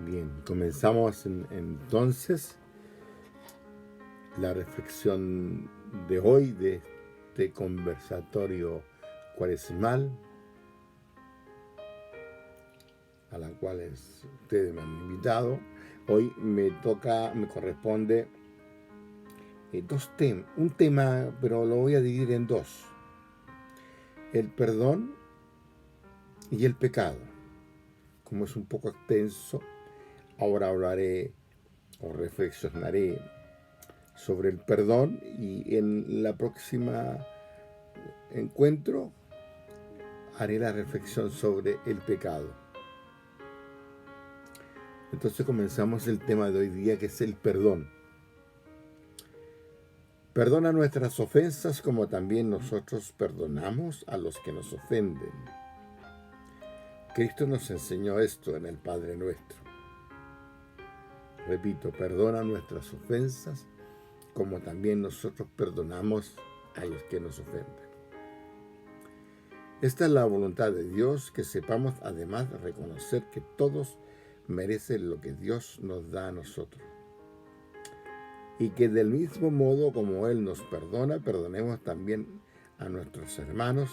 Bien, comenzamos entonces la reflexión de hoy de este conversatorio cuaresmal a la cual ustedes me han invitado. Hoy me corresponde un tema, pero lo voy a dividir en dos: el perdón y el pecado. Como es un poco extenso, ahora hablaré o reflexionaré sobre el perdón, y en la próxima encuentro haré la reflexión sobre el pecado. Entonces comenzamos el tema de hoy día, que es el perdón. Perdona nuestras ofensas como también nosotros perdonamos a los que nos ofenden. Cristo nos enseñó esto en el Padre Nuestro. Repito, perdona nuestras ofensas como también nosotros perdonamos a los que nos ofenden. Esta es la voluntad de Dios, que sepamos además reconocer que todos merecen lo que Dios nos da a nosotros, y que del mismo modo como Él nos perdona, perdonemos también a nuestros hermanos.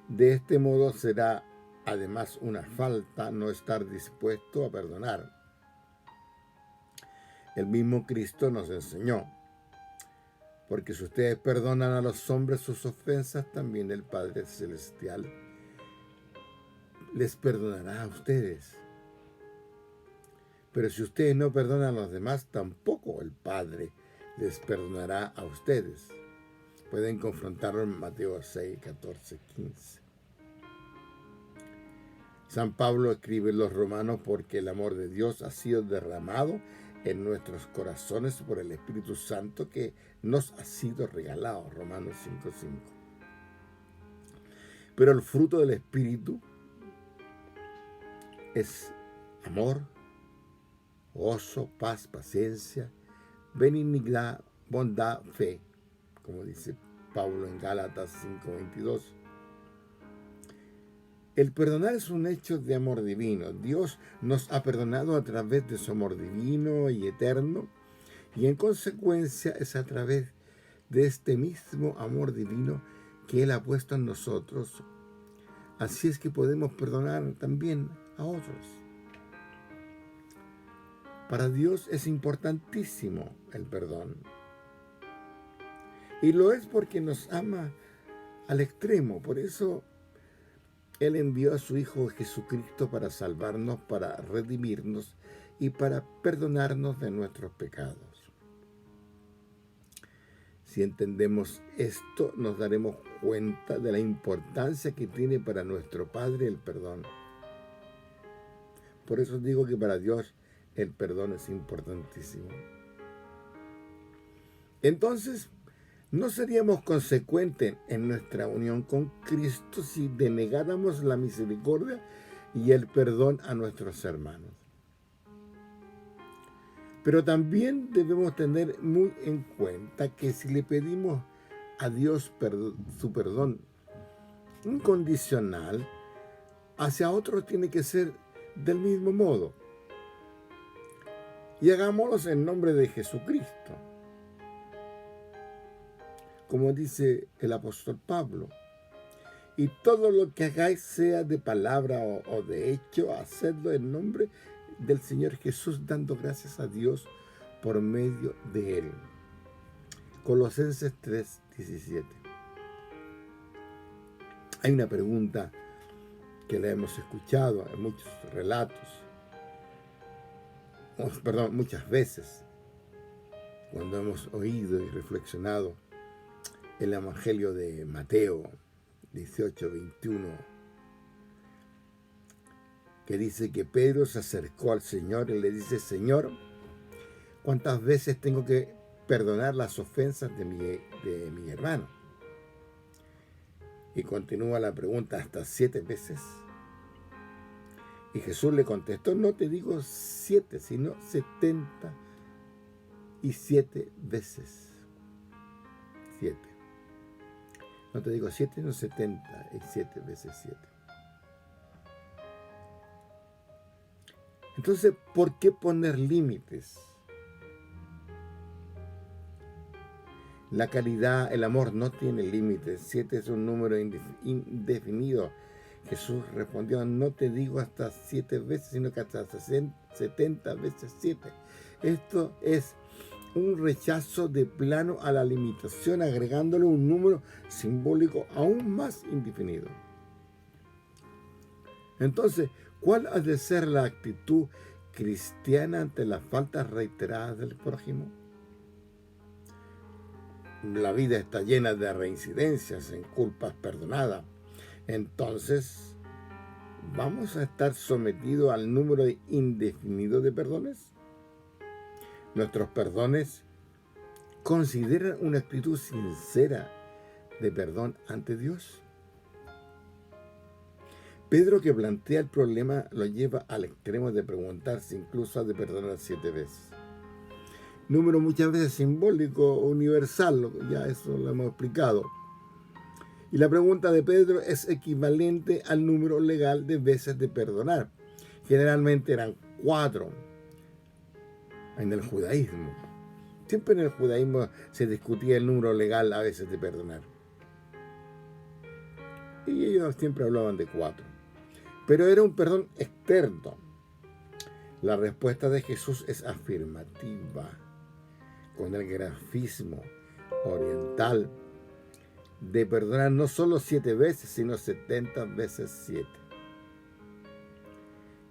De este modo será además una falta no estar dispuesto a perdonar. El mismo Cristo nos enseñó: porque si ustedes perdonan a los hombres sus ofensas, también el Padre Celestial les perdonará a ustedes. Pero si ustedes no perdonan a los demás, tampoco el Padre les perdonará a ustedes. Pueden confrontarlo en Mateo 6, 14, 15. San Pablo escribe en los Romanos: porque el amor de Dios ha sido derramado en nuestros corazones por el Espíritu Santo que nos ha sido regalado. Romanos 5, 5. Pero el fruto del Espíritu es amor, gozo, paz, paciencia, benignidad, bondad, fe, como dice Pablo en Gálatas 5:22. El perdonar es un hecho de amor divino. Dios nos ha perdonado a través de su amor divino y eterno, y en consecuencia es a través de este mismo amor divino que Él ha puesto en nosotros. Así es que podemos perdonar también a otros. Para Dios es importantísimo el perdón. Y lo es porque nos ama al extremo. Por eso Él envió a su Hijo Jesucristo para salvarnos, para redimirnos y para perdonarnos de nuestros pecados. Si entendemos esto, nos daremos cuenta de la importancia que tiene para nuestro Padre el perdón. Por eso digo que para Dios el perdón es importantísimo. Entonces, ¿no seríamos consecuentes en nuestra unión con Cristo si denegáramos la misericordia y el perdón a nuestros hermanos? Pero también debemos tener muy en cuenta que si le pedimos a Dios su perdón incondicional, hacia otros tiene que ser del mismo modo. Y hagámoslo en nombre de Jesucristo. Como dice el apóstol Pablo: y todo lo que hagáis, sea de palabra o de hecho, hacedlo en nombre del Señor Jesús, dando gracias a Dios por medio de Él. Colosenses 3:17. Hay una pregunta que la hemos escuchado en muchos relatos, muchas veces, cuando hemos oído y reflexionado el Evangelio de Mateo 18:21, que dice que Pedro se acercó al Señor y le dice: Señor, ¿cuántas veces tengo que perdonar las ofensas de mi hermano? Y continúa la pregunta: ¿hasta 7 veces? Y Jesús le contestó: no te digo 7, sino 77 veces. 7. No te digo 7, sino 77 veces 7. Entonces, ¿por qué poner límites? La caridad, el amor no tiene límites. 7 es un número indefinido. Jesús respondió, no te digo hasta 7 veces, sino que hasta 70 veces 7. Esto es un rechazo de plano a la limitación, agregándole un número simbólico aún más indefinido. Entonces, ¿cuál ha de ser la actitud cristiana ante las faltas reiteradas del prójimo? La vida está llena de reincidencias en culpas perdonadas. Entonces, ¿vamos a estar sometidos al número indefinido de perdones? Nuestros perdones consideran una actitud sincera de perdón ante Dios. Pedro, que plantea el problema, lo lleva al extremo de preguntar si incluso ha de perdonar 7 veces. Número muchas veces simbólico, universal, ya eso lo hemos explicado. Y la pregunta de Pedro es equivalente al número legal de veces de perdonar. Generalmente eran 4 en el judaísmo. Siempre en el judaísmo se discutía el número legal a veces de perdonar. Y ellos siempre hablaban de 4. Pero era un perdón externo. La respuesta de Jesús es afirmativa, con el grafismo oriental de perdonar no solo 7 veces, sino 70 veces 7.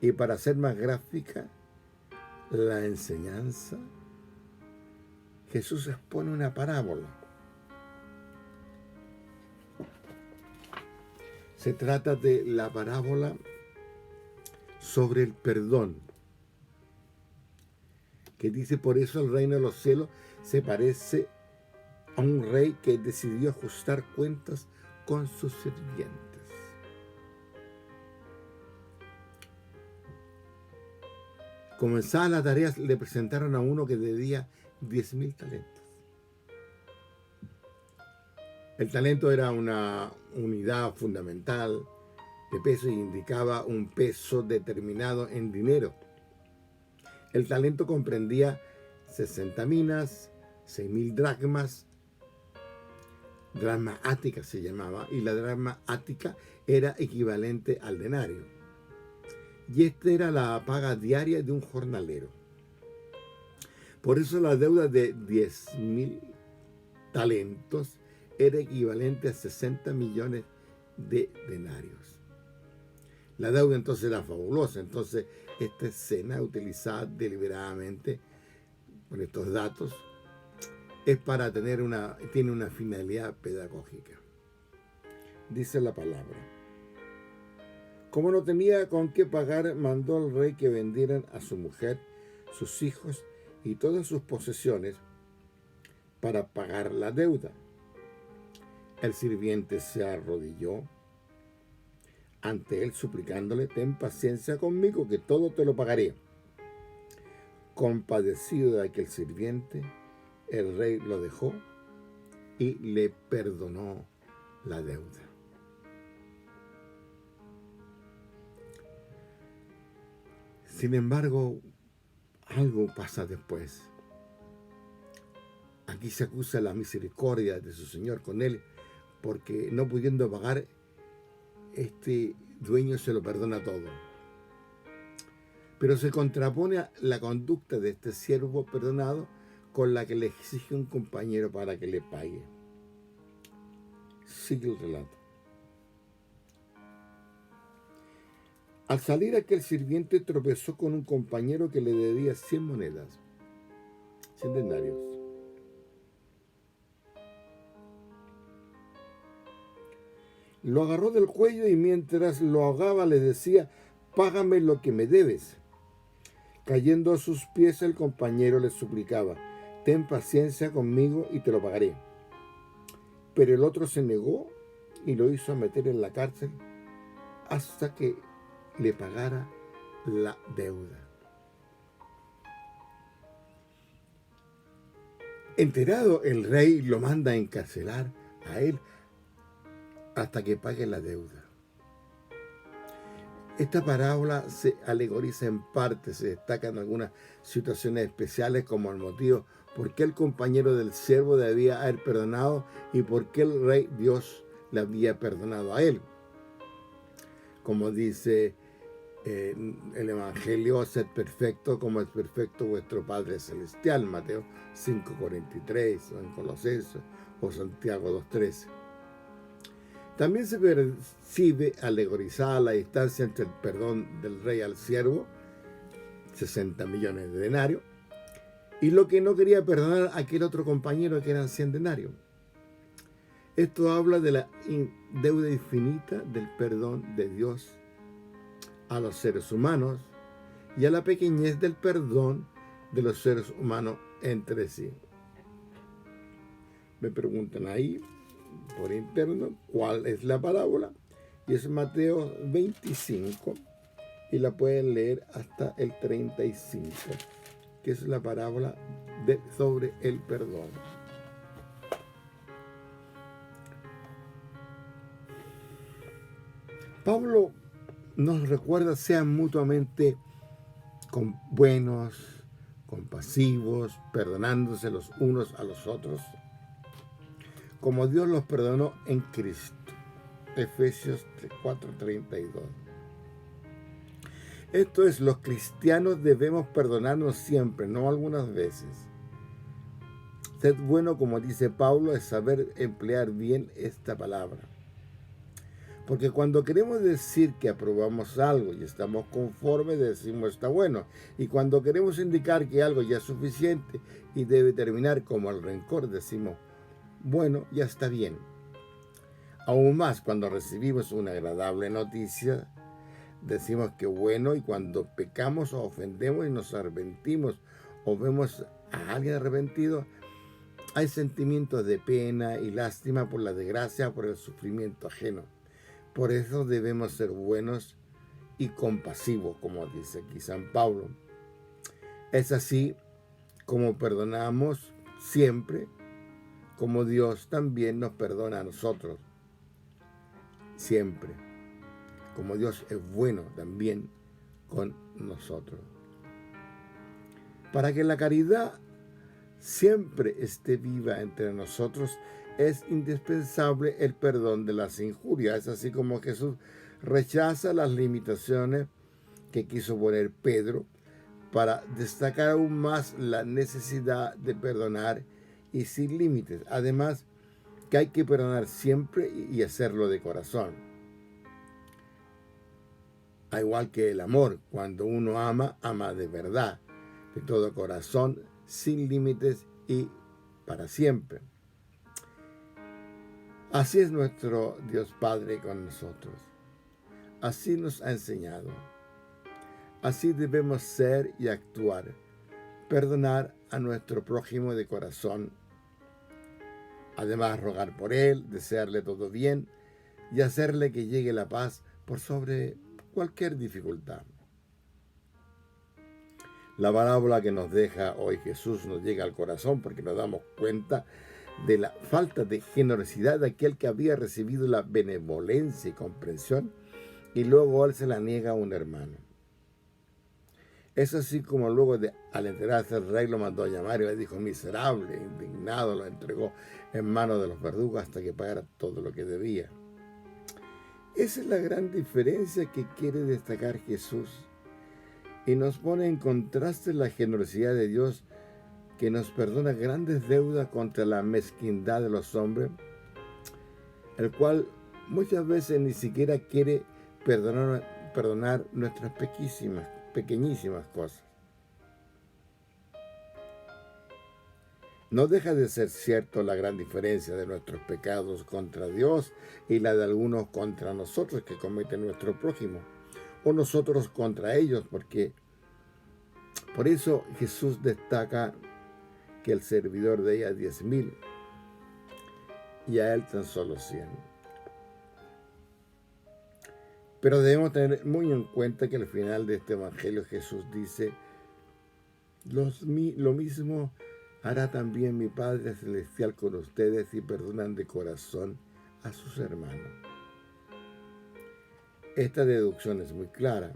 Y para ser más gráfica, la enseñanza, Jesús expone una parábola. Se trata de la parábola sobre el perdón, que dice, por eso el reino de los cielos se parece a un rey que decidió ajustar cuentas con sus sirvientes. Comenzada la tarea, le presentaron a uno que debía 10.000 talentos. El talento era una unidad fundamental de peso y indicaba un peso determinado en dinero. El talento comprendía 60 minas, 6.000 dracmas, dracma ática se llamaba, y la dracma ática era equivalente al denario. Y esta era la paga diaria de un jornalero. Por eso la deuda de 10.000 talentos era equivalente a 60 millones de denarios. La deuda entonces era fabulosa. Entonces esta escena utilizada deliberadamente con estos datos es para tiene una finalidad pedagógica. Dice la palabra: como no tenía con qué pagar, mandó al rey que vendieran a su mujer, sus hijos y todas sus posesiones para pagar la deuda. El sirviente se arrodilló ante él suplicándole: ten paciencia conmigo, que todo te lo pagaré. Compadecido de aquel sirviente, el rey lo dejó y le perdonó la deuda. Sin embargo, algo pasa después. Aquí se acusa la misericordia de su señor con él, porque no pudiendo pagar, este dueño se lo perdona todo. Pero se contrapone a la conducta de este siervo perdonado con la que le exige un compañero para que le pague. Sigue el relato. Al salir, aquel sirviente tropezó con un compañero que le debía 100 monedas, 100 denarios. Lo agarró del cuello y mientras lo ahogaba le decía: págame lo que me debes. Cayendo a sus pies, el compañero le suplicaba: ten paciencia conmigo y te lo pagaré. Pero el otro se negó y lo hizo meter en la cárcel hasta que le pagara la deuda. Enterado, el rey lo manda a encarcelar a él hasta que pague la deuda. Esta parábola se alegoriza en parte, se destacan algunas situaciones especiales como el motivo por qué el compañero del siervo debía haber perdonado y por qué el rey Dios le había perdonado a él. Como dice el Evangelio, sed perfecto como es perfecto vuestro Padre Celestial, Mateo 5:43, o en Colosenses, o Santiago 2:13. También se percibe alegorizada la distancia entre el perdón del rey al siervo, 60 millones de denarios, y lo que no quería perdonar a aquel otro compañero que eran 100 denarios. Esto habla de la deuda infinita del perdón de Dios a los seres humanos y a la pequeñez del perdón de los seres humanos entre sí. Me preguntan ahí por interno cuál es la parábola, y es Mateo 25 y la pueden leer hasta el 35, que es la parábola sobre el perdón. Pablo nos recuerda: sean mutuamente buenos, compasivos, perdonándose los unos a los otros, como Dios los perdonó en Cristo. Efesios 4:32. Esto es, los cristianos debemos perdonarnos siempre, no algunas veces. Ser bueno, como dice Pablo, es saber emplear bien esta palabra. Porque cuando queremos decir que aprobamos algo y estamos conformes, decimos está bueno. Y cuando queremos indicar que algo ya es suficiente y debe terminar, como el rencor, decimos bueno, ya está bien. Aún más cuando recibimos una agradable noticia, decimos que bueno, y cuando pecamos o ofendemos y nos arrepentimos o vemos a alguien arrepentido, hay sentimientos de pena y lástima por la desgracia, por el sufrimiento ajeno. Por eso debemos ser buenos y compasivos, como dice aquí San Pablo. Es así como perdonamos siempre, como Dios también nos perdona a nosotros. Siempre. Como Dios es bueno también con nosotros. Para que la caridad siempre esté viva entre nosotros, es indispensable el perdón de las injurias. Es así como Jesús rechaza las limitaciones que quiso poner Pedro para destacar aún más la necesidad de perdonar y sin límites. Además, que hay que perdonar siempre y hacerlo de corazón. Al igual que el amor, cuando uno ama, ama de verdad, de todo corazón, sin límites y para siempre. Así es nuestro Dios Padre con nosotros. Así nos ha enseñado. Así debemos ser y actuar. Perdonar a nuestro prójimo de corazón. Además, rogar por él, desearle todo bien y hacerle que llegue la paz por sobre cualquier dificultad. La parábola que nos deja hoy Jesús nos llega al corazón porque nos damos cuenta de la falta de generosidad de aquel que había recibido la benevolencia y comprensión y luego él se la niega a un hermano. Es así como luego al enterarse el rey lo mandó a llamar y le dijo: miserable, indignado, lo entregó en manos de los verdugos hasta que pagara todo lo que debía. Esa es la gran diferencia que quiere destacar Jesús y nos pone en contraste la generosidad de Dios, que nos perdona grandes deudas contra la mezquindad de los hombres, el cual muchas veces ni siquiera quiere perdonar nuestras pequeñísimas cosas. No deja de ser cierto la gran diferencia de nuestros pecados contra Dios y la de algunos contra nosotros que cometen nuestro prójimo, o nosotros contra ellos, porque por eso Jesús destaca que el servidor de ella 10,000 y a él tan solo 100. Pero debemos tener muy en cuenta que al final de este evangelio Jesús dice: lo mismo hará también mi Padre Celestial con ustedes si perdonan de corazón a sus hermanos. esta deducción es muy clara.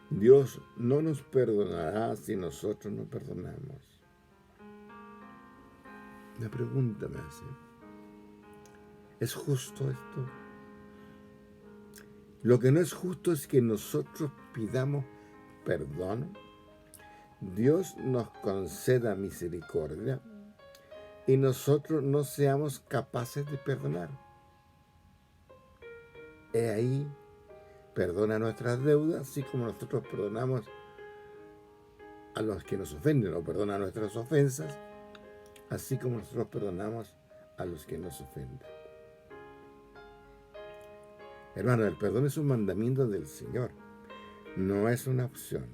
Dios no nos perdonará si nosotros no perdonamos. La pregunta me hace, ¿es justo esto? Lo que no es justo es que nosotros pidamos perdón, Dios nos conceda misericordia y nosotros no seamos capaces de perdonar. He ahí, perdona nuestras deudas, así como nosotros perdonamos a los que nos ofenden, o perdona nuestras ofensas, así como nosotros perdonamos a los que nos ofenden. Hermano, el perdón es un mandamiento del Señor, no es una opción.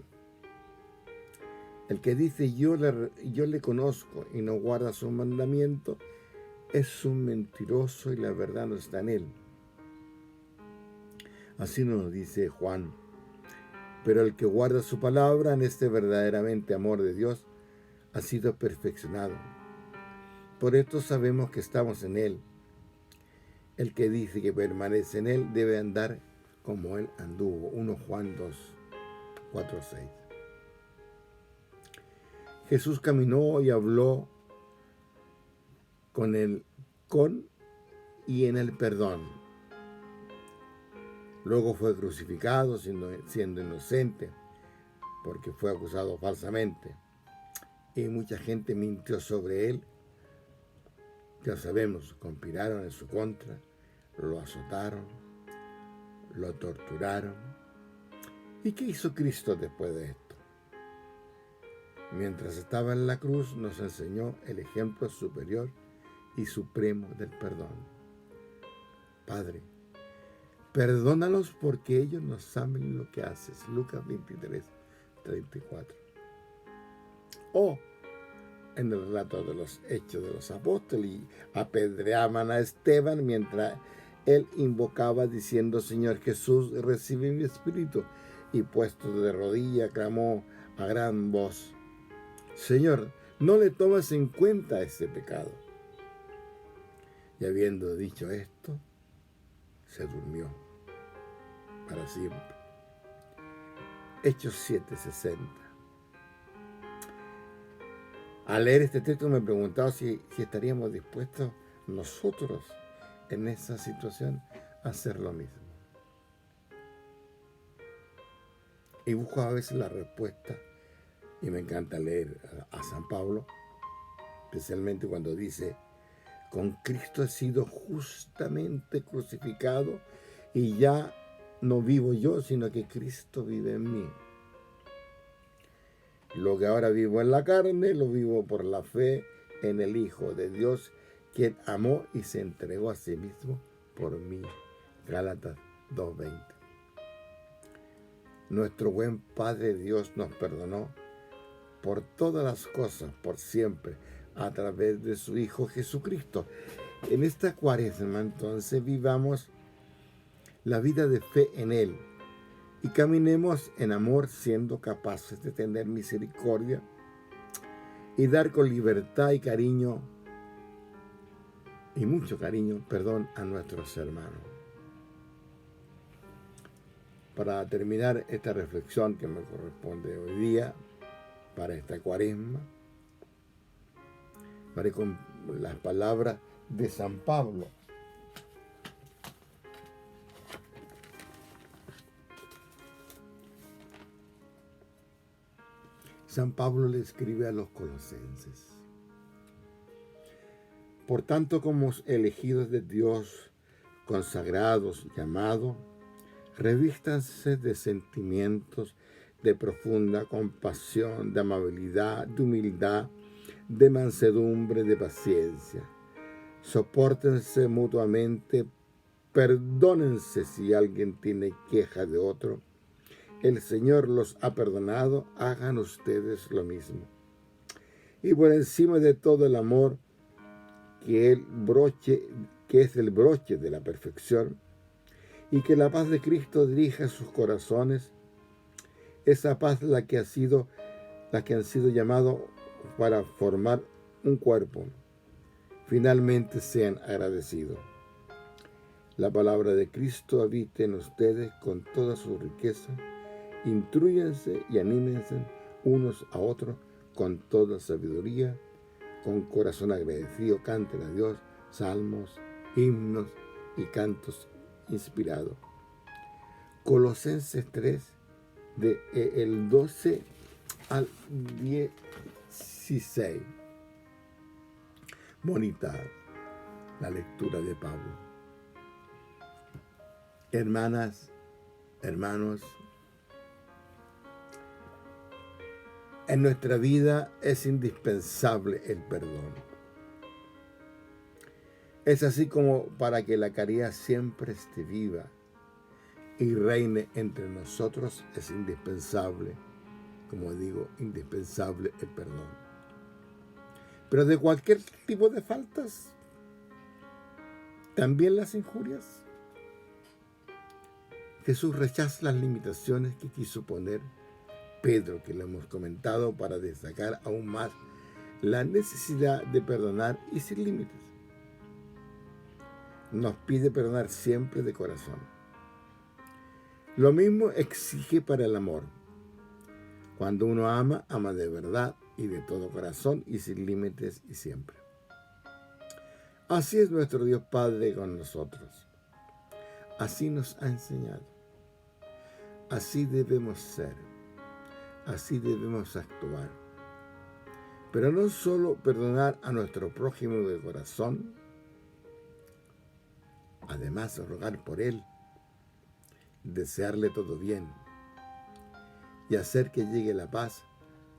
El que dice yo le conozco y no guarda su mandamiento es un mentiroso y la verdad no está en él. Así nos dice Juan. Pero el que guarda su palabra en este verdaderamente amor de Dios ha sido perfeccionado. Por esto sabemos que estamos en él. El que dice que permanece en él debe andar como él anduvo. 1 Juan 2, 4, 6. Jesús caminó y habló con y en el perdón. Luego fue crucificado siendo inocente, porque fue acusado falsamente. Y mucha gente mintió sobre él. Ya sabemos, conspiraron en su contra, lo azotaron, lo torturaron. ¿Y qué hizo Cristo después de esto? Mientras estaba en la cruz, nos enseñó el ejemplo superior y supremo del perdón. Padre, perdónalos porque ellos no saben lo que haces. Lucas 23, 34. O en el relato de los Hechos de los Apóstoles, y apedreaban a Esteban mientras él invocaba diciendo: Señor Jesús, recibe mi espíritu. Y puesto de rodilla, clamó a gran voz: Señor, no le tomes en cuenta ese pecado. Y habiendo dicho esto, se durmió para siempre. Hechos 7:60. Al leer este texto me he preguntado si estaríamos dispuestos nosotros en esa situación a hacer lo mismo. Y busco a veces la respuesta, y me encanta leer a San Pablo, especialmente cuando dice: con Cristo he sido justamente crucificado y ya no vivo yo, sino que Cristo vive en mí. Lo que ahora vivo en la carne, lo vivo por la fe en el Hijo de Dios, quien amó y se entregó a sí mismo por mí. Gálatas 2:20. Nuestro buen Padre Dios nos perdonó por todas las cosas, por siempre, a través de su Hijo Jesucristo. En esta cuaresma, entonces, vivamos la vida de fe en Él y caminemos en amor, siendo capaces de tener misericordia y dar con libertad y cariño, y mucho cariño, perdón, a nuestros hermanos. Para terminar esta reflexión que me corresponde hoy día, para esta cuaresma, haré con las palabras de San Pablo. San Pablo le escribe a los colosenses: por tanto, como elegidos de Dios, consagrados, llamados, revístanse de sentimientos de profunda compasión, de amabilidad, de humildad, de mansedumbre, de paciencia. Sopórtense mutuamente, perdónense si alguien tiene queja de otro. El Señor los ha perdonado, hagan ustedes lo mismo. Y por encima de todo el amor, que es el broche de la perfección, y que la paz de Cristo dirija sus corazones, esa paz la que han sido llamados para formar un cuerpo. Finalmente sean agradecidos. la palabra de Cristo habite en ustedes con toda su riqueza. Intrúyanse y anímense unos a otros con toda sabiduría, con corazón agradecido, canten a Dios salmos, himnos y cantos inspirados. Colosenses 3, el 12 al 16. Bonita la lectura de Pablo. Hermanas, hermanos, en nuestra vida es indispensable el perdón. Es así como para que la caridad siempre esté viva y reine entre nosotros, es indispensable, como digo, indispensable el perdón. Pero de cualquier tipo de faltas, también las injurias. Jesús rechaza las limitaciones que quiso poner Pedro, que lo hemos comentado, para destacar aún más la necesidad de perdonar y sin límites. Nos pide perdonar siempre de corazón. Lo mismo exige para el amor. Cuando uno ama, ama de verdad y de todo corazón y sin límites y siempre. Así es nuestro Dios Padre con nosotros. Así nos ha enseñado. Así debemos ser. Así debemos actuar. Pero no solo perdonar a nuestro prójimo de corazón, además rogar por él, desearle todo bien y hacer que llegue la paz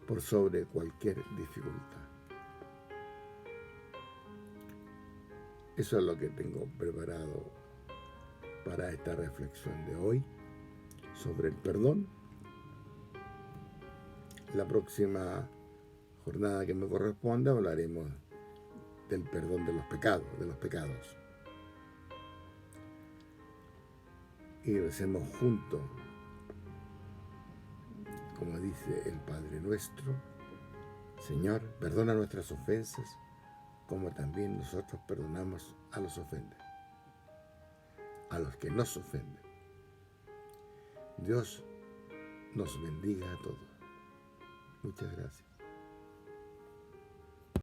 por sobre cualquier dificultad. Eso es lo que tengo preparado para esta reflexión de hoy sobre el perdón. La próxima jornada que me corresponda hablaremos del perdón de los pecados, Y recemos juntos, como dice el Padre nuestro: Señor, perdona nuestras ofensas, como también nosotros perdonamos a los ofenden, a los que nos ofenden. Dios nos bendiga a todos. Muchas gracias.